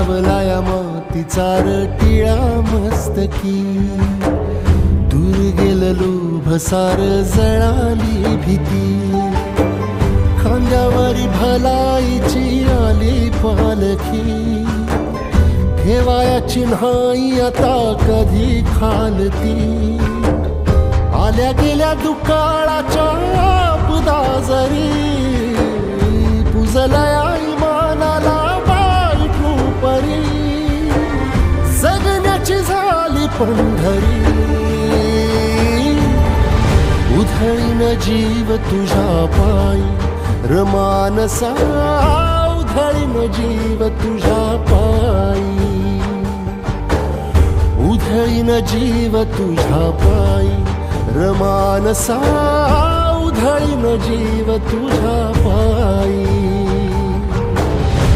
लावलाया मातीचा रटिळा मस्तकी, दूर गेलं लोभ सार जळाली भीती, खांद्यावरी भलाईची आली पालखी, ठेवाया चिन्हाई आता कधी खालती, आल्या गेल्या दुकाळाच्या आपदा जरी, पुजलया इमानाला वाईट परी, जगण्याची झाली पंढरी, उधळीन जीव तुझ्या पायी रमानसा, उधळीन जीव तुझ्या पायी, उधळीन जीव तुझ्या पायी रमानसा, उधळीन जीव तुझ्या पायी.